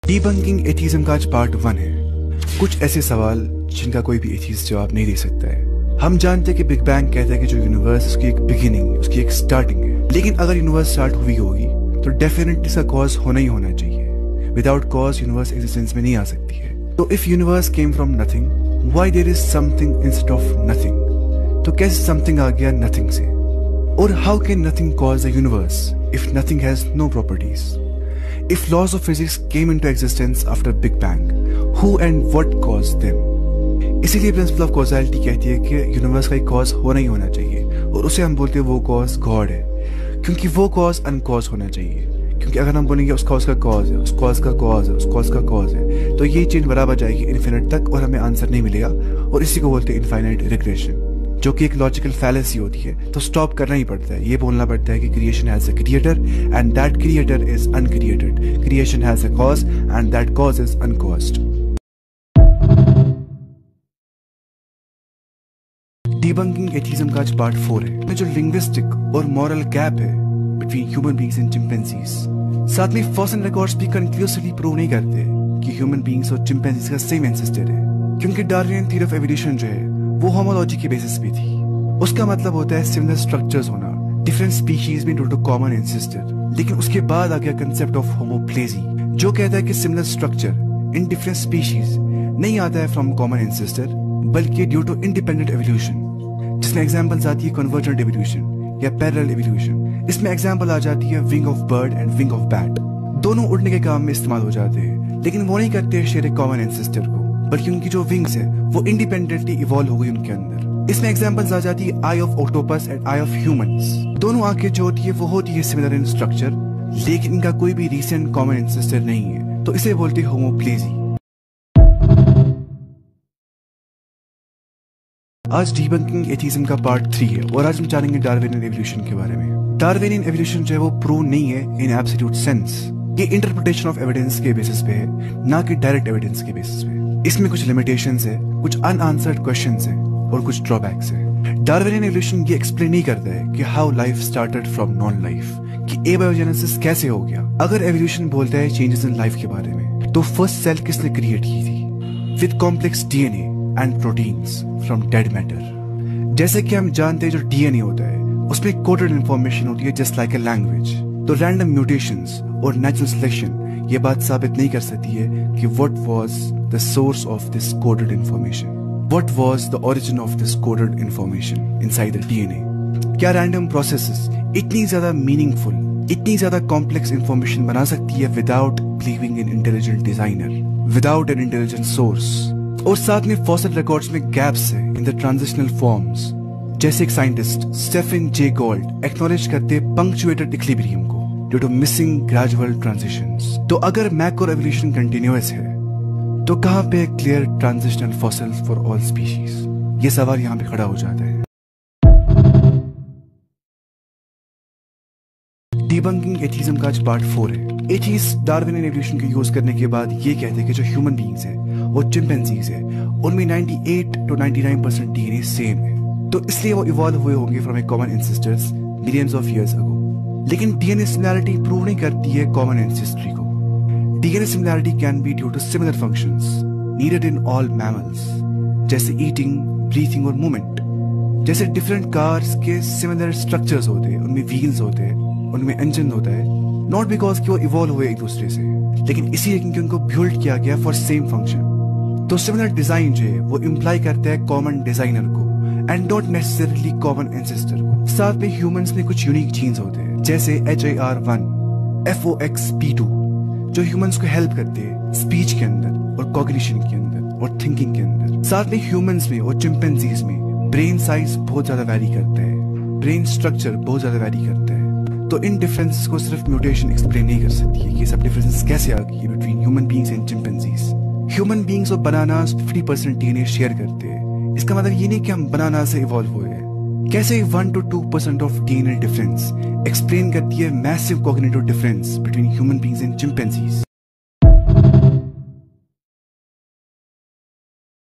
Debunking atheism का आज part 1 है। कुछ ऐसे सवाल जिनका कोई भी एथिस्ट जवाब नहीं दे सकता है। हम जानते हैं कि बिग बैंग कहता है कि जो यूनिवर्स उसकी एक बिगिनिंग, उसकी एक स्टार्टिंग है, लेकिन अगर यूनिवर्स स्टार्ट हुई होगी तो डेफिनेटली इसका कॉज होना ही होना चाहिए। विदाउट कॉज यूनिवर्स एग्जिस्टेंस में नहीं आ सकती है। तो if universe came from nothing, why there is something instead of nothing? तो कैसे समथिंग आ गया नथिंग से? और how can nothing cause the universe if nothing has no properties? If laws of physics came into existence after Big Bang, who and what caused them? इसीलिए principle of causality कहती है कि universe का एक cause होना ही होना चाहिए, और उसे हम बोलते हैं वो कॉज गॉड है, क्योंकि वो कॉज अनकॉज होना चाहिए। क्योंकि अगर हम बोलेंगे उस कॉज का कॉज है, उस कॉज का कॉज है, उस कॉज का कॉज है, तो ये चेन बराबर जाएगी इन्फिनिट तक और हमें आंसर नहीं मिलेगा, और इसी को बोलते हैं इनफाइनाइट रिग्रेशन, जो कि एक लॉजिकल फैलेसी होती है। तो स्टॉप करना ही पड़ता है, ये बोलना पड़ता है कि creation has a creator and that creator is uncreated, creation has a cause and that cause is uncaused. Debunking atheism का आज पार्ट 4 है, जो लिंग्विस्टिक और मॉरल गैप है between human beings and chimpanzees. साथ में फॉसिल रिकॉर्ड्स भी conclusively prove नहीं करते कि ह्यूमन बीइंग्स और चिंपैंजीज का सेम एंसेस्टर है, क्योंकि डार्विनियन थ्योरी ऑफ एवोल्यूशन जो है वो होमोलॉजी के बेसिस पे थी। उसका मतलब होता है सिमिलर स्ट्रक्चर्स होना, डिफरेंट स्पीशीज में ड्यू टू कॉमन एंसेस्टर। लेकिन उसके बाद आ गया कंसेप्ट ऑफ होमोप्लेजी, जो कहता है कि similar structure in different species नहीं आता है फ्रॉम कॉमन एंसेस्टर, बल्कि ड्यू टू इंडिपेंडेंट एवोल्यूशन, जिसमें एग्जांपल्स आती है कन्वर्जेंट एवोल्यूशन या पैरेलल एवोल्यूशन। इसमें एग्जांपल आ जाती है wing of bird and wing of bat. दोनों उड़ने के काम में इस्तेमाल हो जाते हैं, लेकिन वो नहीं करते शेयर कॉमन एंसेस्टर को, बल्कि उनकी जो विंग्स है वो इंडिपेंडेंटली इवॉल्व हो गई उनके अंदर। इसमें एग्जांपल्स आ जाती है eye of octopus and eye of humans. दोनों आंखें जो होती है वो होती है सिमिलर इन स्ट्रक्चर, लेकिन इनका कोई भी रीसेंट कॉमन एंसेस्टर नहीं है, तो इसे बोलते हैं होमोप्लेजी। आज डीबंकिंग एथिज्म का पार्ट 3 है, और आज हम जानेंगे डार्विनियन एवोल्यूशन के बारे में। डार्विनियन एवोल्यूशन जो है वो प्रूव नहीं है इन एब्सोल्यूट सेंस। ये इंटरप्रिटेशन ऑफ एविडेंस के बेसिस पे है, ना कि डायरेक्ट एविडेंस के बेसिस पे। इसमें कुछ लिमिटेशंस है, कुछ अनआंसर्ड क्वेश्चंस है और कुछ ड्रॉबैक्स है। डार्विनियन एवोल्यूशन ये एक्सप्लेन नहीं करता है कि how life started from non life, कि एबायोजेनेसिस कैसे हो गया। अगर एवोल्यूशन बोलता है चेंजेस इन लाइफ के बारे में, तो फर्स्ट सेल किसने क्रिएट की थी with complex DNA and proteins from dead matter. जैसे कि हम जानते हैं जो डीएनए होता है उसमें कोडेड इंफॉर्मेशन होती है जस्ट लाइक ए लैंग्वेज। तो रैंडम म्यूटेशंस और नेचुरल सिलेक्शन ये बात साबित नहीं कर सकती है कि what was the source of this coded information, what was the origin of this coded information inside the DNA. क्या रैंडम प्रोसेसेस इतनी ज्यादा मीनिंगफुल, इतनी ज्यादा कॉम्प्लेक्स इंफॉर्मेशन बना सकती है without believing in intelligent designer, without an intelligent source? और साथ में फॉसिल रिकॉर्ड्स में गैप्स है इन द ट्रांजिशनल फॉर्म्स। जैसे एक scientist Stephen J Gould acknowledge करते पंक्चुएटेड इक्विलिब्रियम को due to missing gradual transitions. तो अगर मैक्रो एवोल्यूशन कंटिन्यूअस है, तो कहां पे clear transitional fossils for all species? ये सवाल यहां पे खड़ा हो जाता है। डीबंकिंग एथिज्म का आज पार्ट 4 है। एथिस्ट डार्विनियन एवोल्यूशन को यूज करने के बाद ये कहते हैं कि जो ह्यूमन बीइंग्स है और चिंपैंजीज है उनमें 98 to 99% डीएनए सेम है, तो इसलिए वो इवॉल्व हुए होंगे from a common ancestors millions of years ago. लेकिन डीएनए सिमिलैरिटी प्रूव नहीं करती है कॉमन एंसेस्ट्री को। DNA similarity can be due to similar functions needed in all mammals, जैसे ईटिंग, ब्रीथिंग और मूवमेंट। जैसे डिफरेंट कार्स के सिमिलर स्ट्रक्चर्स होते हैं, उनमें व्हील्स होते हैं, उनमें इंजन होता है, नॉट बिकॉज कि वो इवॉल्व हुए एक दूसरे से, लेकिन इसीलिए क्योंकि उनको बिल्ड किया गया फॉर सेम फंक्शन। तो सिमिलर डिजाइन जो है वो इम्प्लाई करता है कॉमन डिजाइनर को and not necessarily common ancestor को। साथ में ह्यूमंस में कुछ यूनिक जीन्स होते हैं, जैसे HIR1, FOXP2, जो ह्यूमंस को हेल्प करते हैं स्पीच के अंदर और कॉग्निशन के अंदर और थिंकिंग के अंदर। साथ में ह्यूमंस में और चिंपैंजीज में ब्रेन साइज बहुत ज्यादा वैरी करता है, ब्रेन स्ट्रक्चर बहुत ज्यादा वैरी करता है। तो इन डिफरेंसेस को सिर्फ म्यूटेशन एक्सप्लेन नहीं कर सकती है कि ये सब डिफरेंसेस कैसे आ गई between human beings and chimpanzees. Human beings और बनानास 50% डीएनए शेयर करते हैं। इसका मतलब ये नहीं कि हम बनाना से इवॉल्व हुए हैं। कैसे 1 to 2% of DNA difference explain करती है massive cognitive difference between human beings and chimpanzees.